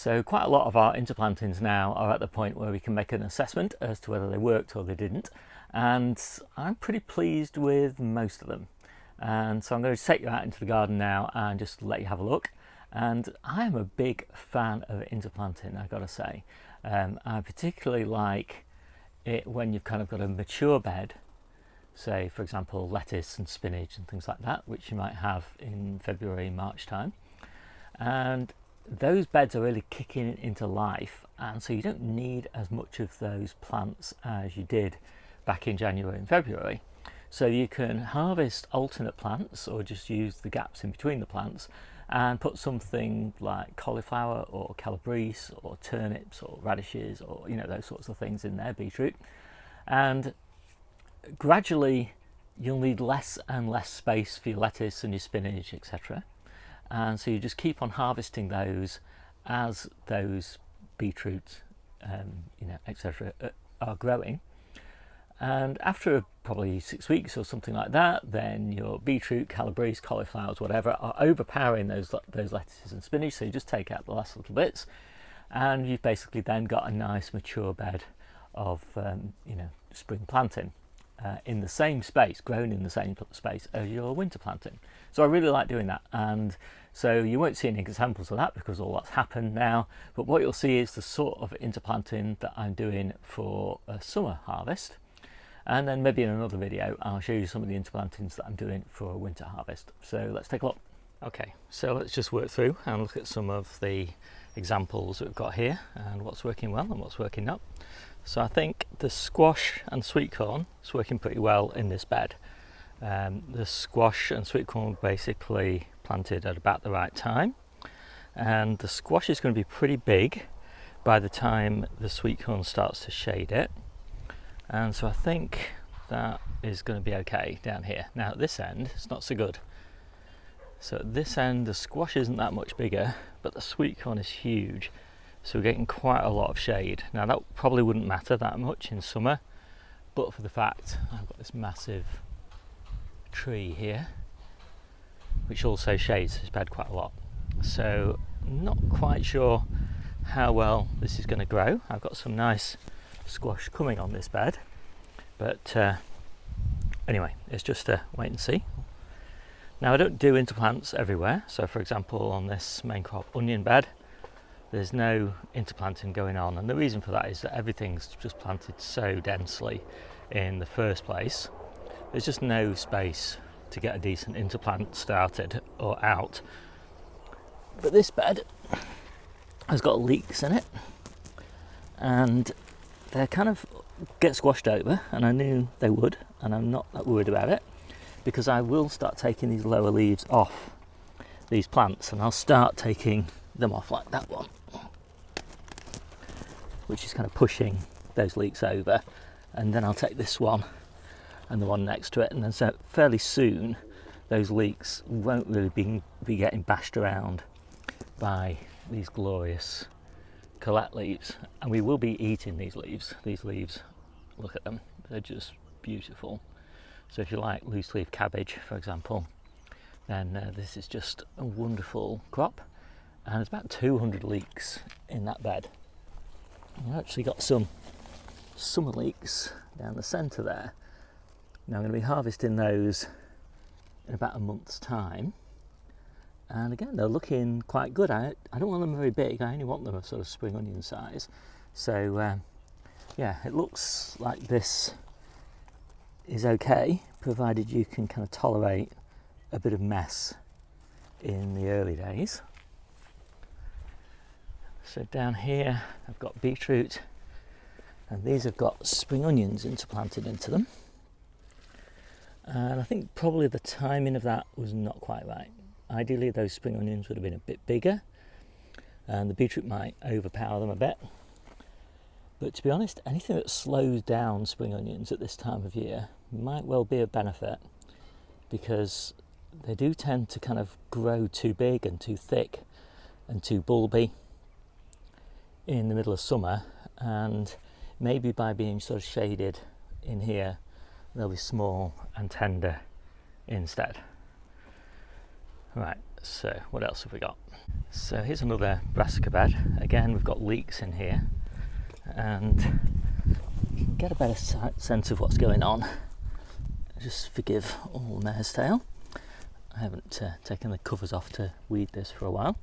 So quite a lot of our interplantings now are at the point where we can make an assessment as to whether they worked or they didn't, and I'm pretty pleased with most of them. And so I'm going to take you out into the garden now and just let you have a look. And I am a big fan of interplanting, I've got to say. I particularly like it when you've kind of got a mature bed, say for example lettuce and spinach and things like that, which you might have in February, March time. And those beds are really kicking into life, and so you don't need as much of those plants as you did back in January and February. So you can harvest alternate plants or just use the gaps in between the plants and put something like cauliflower or calabrese or turnips or radishes or those sorts of things in there, beetroot, and gradually you'll need less and less space for your lettuce and your spinach, etc. And so you just keep on harvesting those as those beetroot etc. are growing. And after probably 6 weeks or something like that, then your beetroot, calabrese, cauliflowers, whatever, are overpowering those lettuces and spinach. So you just take out the last little bits, and you've basically then got a nice mature bed of spring planting in the same space, grown in the same space as your winter planting. So I really like doing that, and so you won't see any examples of that because all that's happened now. But what you'll see is the sort of interplanting that I'm doing for a summer harvest. And then maybe in another video I'll show you some of the interplantings that I'm doing for a winter harvest. So let's take a look. Okay, so let's just work through and look at some of the examples that we've got here and what's working well and what's working not. So I think the squash and sweet corn is working pretty well in this bed. The squash and sweet corn were basically planted at about the right time, and the squash is going to be pretty big by the time the sweet corn starts to shade it. And so I think that is going to be okay down here. Now at this end it's not so good. So at this end the squash isn't that much bigger, but the sweet corn is huge, so we're getting quite a lot of shade. Now that probably wouldn't matter that much in summer, but for the fact I've got this massive tree here which also shades this bed quite a lot. So not quite sure how well this is going to grow. I've got some nice squash coming on this bed, but anyway, it's just a wait and see. Now I don't do interplants everywhere, so for example on this main crop onion bed there's no interplanting going on, and the reason for that is that everything's just planted so densely in the first place. There's just no space to get a decent interplant started or out. But this bed has got leeks in it, and they kind of get squashed over, and I knew they would, and I'm not that worried about it because I will start taking these lower leaves off these plants, and I'll start taking them off like that one, which is kind of pushing those leeks over, and then I'll take this one and the one next to it, and then so fairly soon those leeks won't really be getting bashed around by these glorious Colette leaves, and we will be eating these leaves. These leaves, look at them, they're just beautiful. So if you like loose leaf cabbage for example, then this is just a wonderful crop. And there's about 200 leeks in that bed. I've actually got some summer leeks down the centre there. Now I'm going to be harvesting those in about a month's time, and again they're looking quite good. I don't want them very big, I only want them a sort of spring onion size. So yeah, it looks like this is okay, provided you can kind of tolerate a bit of mess in the early days. So down here I've got beetroot, and these have got spring onions interplanted into them, and I think probably the timing of that was not quite right. Ideally those spring onions would have been a bit bigger, and the beetroot might overpower them a bit. But to be honest, anything that slows down spring onions at this time of year might well be a benefit, because they do tend to kind of grow too big and too thick and too bulby in the middle of summer, and maybe by being sort of shaded in here they'll be small and tender instead. Right, So what else have we got? So here's another brassica bed. Again, we've got leeks in here, and you can get a better sense of what's going on. Just forgive all the mare's tail. I haven't taken the covers off to weed this for a while,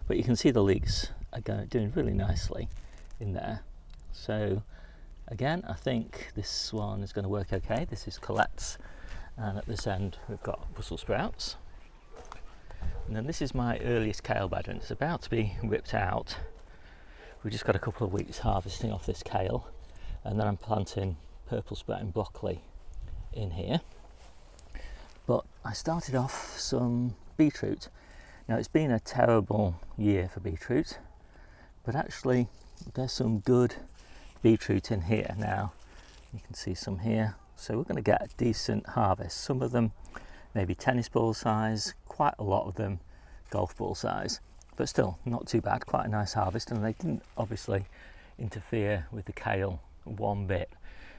but you can see the leeks are doing really nicely in there. So again, I think this one is going to work okay. This is Colette's, and at this end we've got Brussels sprouts. And then this is my earliest kale bed, and it's about to be ripped out. We've just got a couple of weeks harvesting off this kale, and then I'm planting purple sprouting broccoli in here. But I started off some beetroot. Now, it's been a terrible year for beetroot, but actually there's some good beetroot in here now. You can see some here, so we're going to get a decent harvest. Some of them maybe tennis ball size, quite a lot of them golf ball size, but still not too bad. Quite a nice harvest, and they didn't obviously interfere with the kale one bit,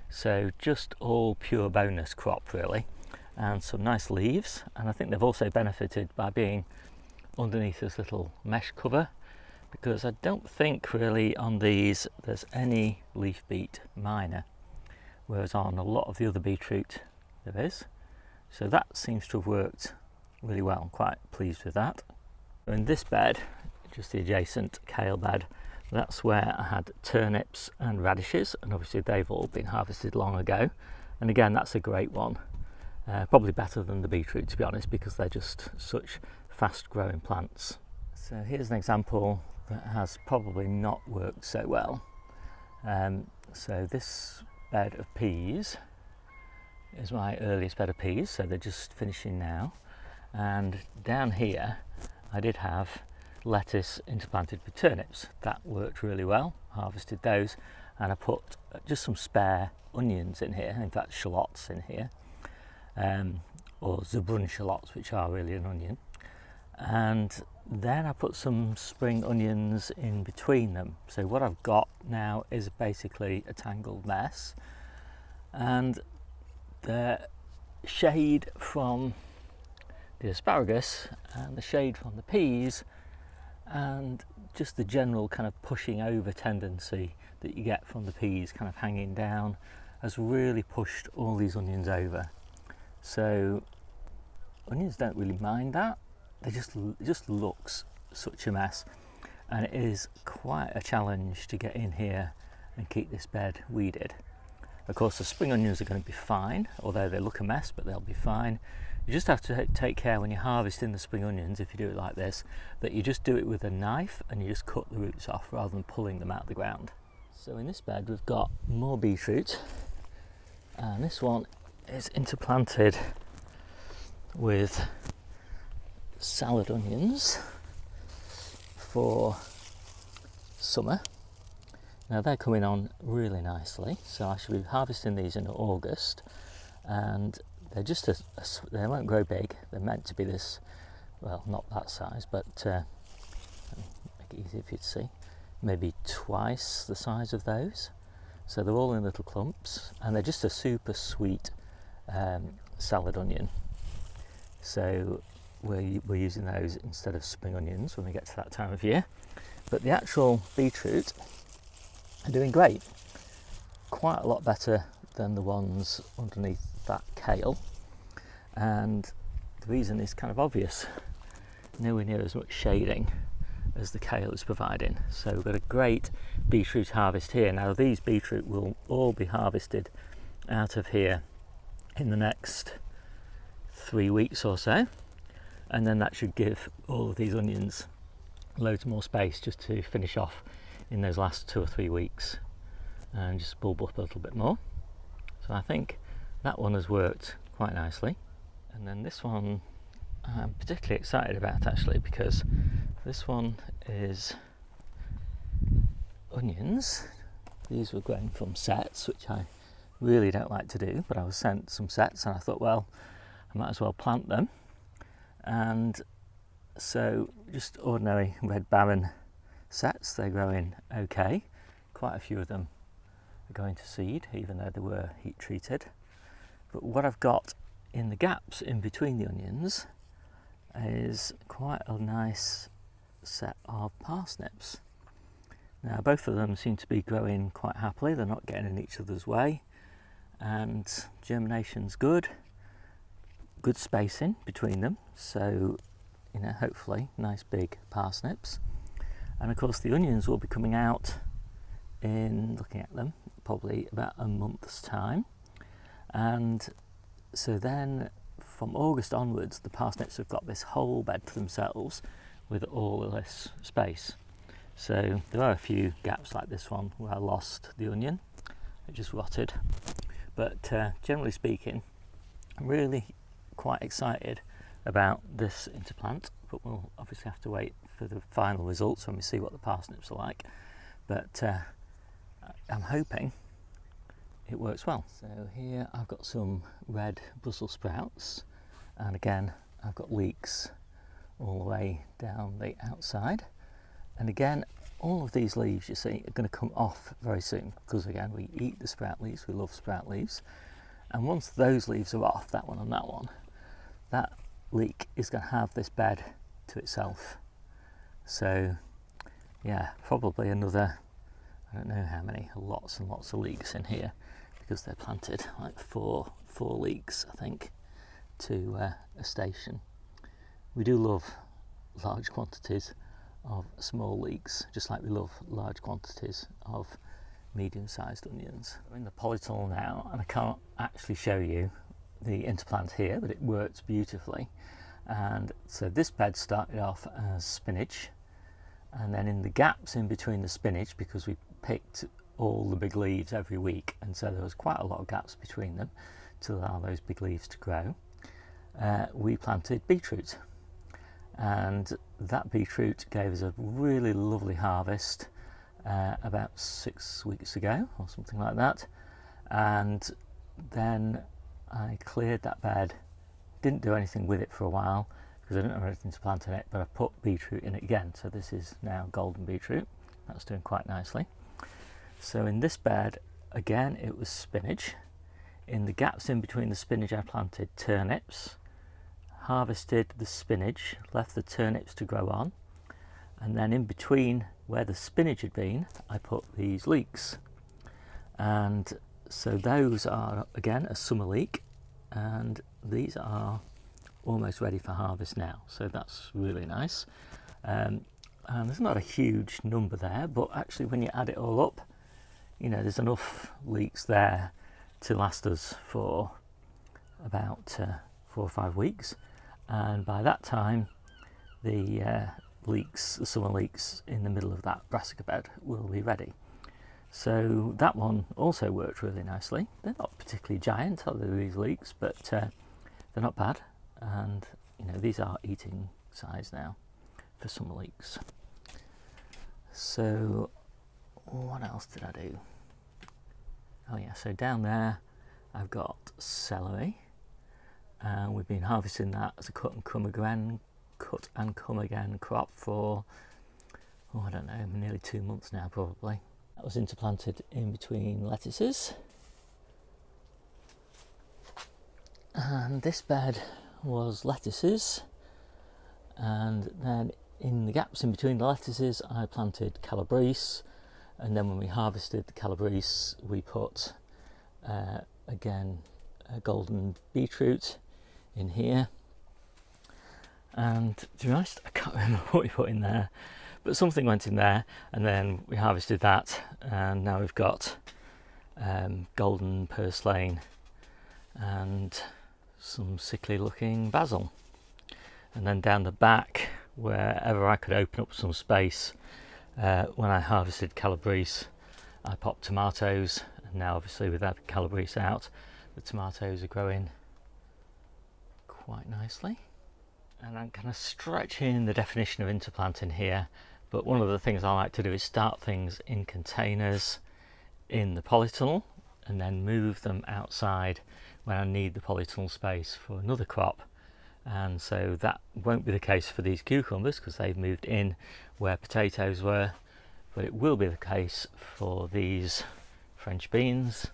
so just all pure bonus crop really, and some nice leaves. And I think they've also benefited by being underneath this little mesh cover, because I don't think really on these there's any leaf beat minor, whereas on a lot of the other beetroot there is. So that seems to have worked really well. I'm quite pleased with that. In this bed, just the adjacent kale bed, that's where I had turnips and radishes, and obviously they've all been harvested long ago. And again, that's a great one. Probably better than the beetroot, to be honest, because they're just such fast growing plants. So here's an example that has probably not worked so well. So this bed of peas is my earliest bed of peas, so they're just finishing now. And down here I did have lettuce interplanted with turnips. That worked really well, harvested those, and I put just some spare onions in here, in fact shallots in here, or Zebrun shallots, which are really an onion. And then I put some spring onions in between them. So what I've got now is basically a tangled mess, and the shade from the asparagus and the shade from the peas and just the general kind of pushing over tendency that you get from the peas kind of hanging down has really pushed all these onions over. So onions don't really mind that. It just looks such a mess, and it is quite a challenge to get in here and keep this bed weeded. Of course, the spring onions are going to be fine, although they look a mess, but they'll be fine. You just have to take care when you're harvesting the spring onions, if you do it like this, that you just do it with a knife and you just cut the roots off rather than pulling them out of the ground. So in this bed we've got more beetroot, and this one is interplanted with salad onions for summer. Now they're coming on really nicely, so I should be harvesting these in August, and they're just they won't grow big. They're meant to be this, well, not that size, but make it easier for you to see, maybe twice the size of those. So they're all in little clumps, and they're just a super sweet salad onion. So we're using those instead of spring onions when we get to that time of year. But the actual beetroot are doing great, quite a lot better than the ones underneath that kale, and the reason is kind of obvious. Nowhere near as much shading as the kale is providing. So we've got a great beetroot harvest here. Now these beetroot will all be harvested out of here in the next 3 weeks or so, and then that should give all of these onions loads more space just to finish off in those last 2 or 3 weeks and just bulb up a little bit more. So I think that one has worked quite nicely. And then this one I'm particularly excited about, actually, because this one is onions. These were grown from sets, which I really don't like to do, but I was sent some sets and I thought, well, I might as well plant them. And so just ordinary red barren sets, they're growing okay. Quite a few of them are going to seed, even though they were heat treated. But what I've got in the gaps in between the onions is quite a nice set of parsnips. Now both of them seem to be growing quite happily, they're not getting in each other's way, and germination's good spacing between them, so hopefully nice big parsnips. And of course the onions will be coming out in, looking at them, probably about a month's time. And so then from August onwards the parsnips have got this whole bed to themselves with all of this space. So there are a few gaps like this one where I lost the onion, it just rotted, but generally speaking I'm really quite excited about this interplant, but we'll obviously have to wait for the final results when we see what the parsnips are like. But I'm hoping it works well. So here I've got some red Brussels sprouts, and again I've got leeks all the way down the outside, and again all of these leaves you see are going to come off very soon, because again we eat the sprout leaves, we love sprout leaves, and once those leaves are off, that one and that one, that leek is going to have this bed to itself. So yeah, probably another, I don't know how many, lots and lots of leeks in here, because they're planted like four leeks I think to a station. We do love large quantities of small leeks, just like we love large quantities of medium-sized onions. I'm in the polytunnel now and I can't actually show you the interplant here, but it works beautifully. And so this bed started off as spinach, and then in the gaps in between the spinach, because we picked all the big leaves every week, and so there was quite a lot of gaps between them to allow those big leaves to grow, we planted beetroot, and that beetroot gave us a really lovely harvest about 6 weeks ago or something like that. And then I cleared that bed, didn't do anything with it for a while because I didn't have anything to plant in it, but I put beetroot in it again, so this is now golden beetroot. That's doing quite nicely. So in this bed again it was spinach. In the gaps in between the spinach I planted turnips, harvested the spinach, left the turnips to grow on, and then in between where the spinach had been I put these leeks, and so those are again a summer leek, and these are almost ready for harvest now, so that's really nice. And there's not a huge number there, but actually when you add it all up, there's enough leeks there to last us for about 4 or 5 weeks, and by that time the summer leeks in the middle of that brassica bed will be ready. So that one also worked really nicely. They're not particularly giant, are they, these leeks, but they're not bad, and these are eating size now for summer leeks. So what else did I do? Oh yeah, so down there I've got celery, and we've been harvesting that as a cut and come again crop for, I don't know, nearly 2 months now probably. That was interplanted in between lettuces, and this bed was lettuces, and then in the gaps in between the lettuces I planted calabrese, and then when we harvested the calabrese we put again a golden beetroot in here. And to be honest, I can't remember what we put in there, but something went in there, and then we harvested that, and now we've got golden purslane and some sickly looking basil. And then down the back, wherever I could open up some space, when I harvested calabrese I popped tomatoes, and now obviously with that calabrese out, the tomatoes are growing quite nicely. And I'm kind of stretching the definition of interplanting here, but one of the things I like to do is start things in containers in the polytunnel and then move them outside when I need the polytunnel space for another crop. And so that won't be the case for these cucumbers because they've moved in where potatoes were, but it will be the case for these French beans.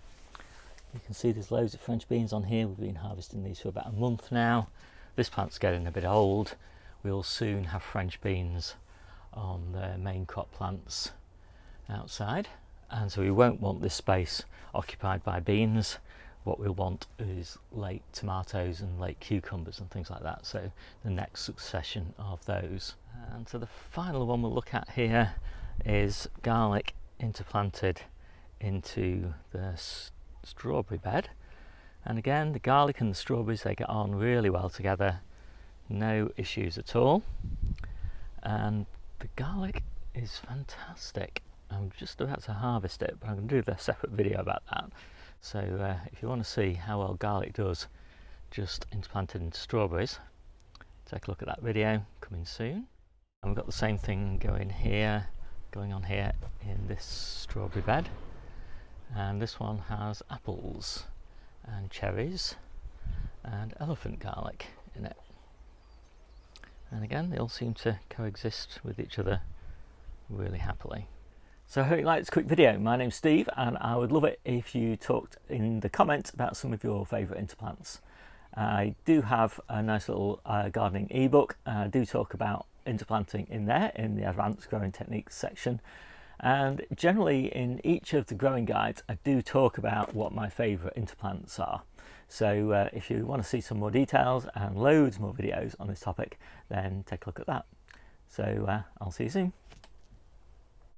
You can see there's loads of French beans on here. We've been harvesting these for about a month now. this plant's getting a bit old. We'll soon have French beans on the main crop plants outside, and so we won't want this space occupied by beans. What we'll want is late tomatoes and late cucumbers and things like that, so the next succession of those. And so the final one we'll look at here is garlic interplanted into the strawberry bed. And again, the garlic and the strawberries, they get on really well together, no issues at all. And the garlic is fantastic. I'm just about to harvest it, but I'm going to do a separate video about that. So if you want to see how well garlic does just interplanted into strawberries, take a look at that video coming soon. And we've got the same thing going on here in this strawberry bed, and this one has apples and cherries and elephant garlic in it. And again, they all seem to coexist with each other really happily. So I hope you liked this quick video. My name's Steve, and I would love it if you talked in the comments about some of your favourite interplants. I do have a nice little gardening ebook. I do talk about interplanting in there, in the advanced growing techniques section. And generally in each of the growing guides, I do talk about what my favourite interplants are. So if you want to see some more details and loads more videos on this topic, then take a look at that. So I'll see you soon.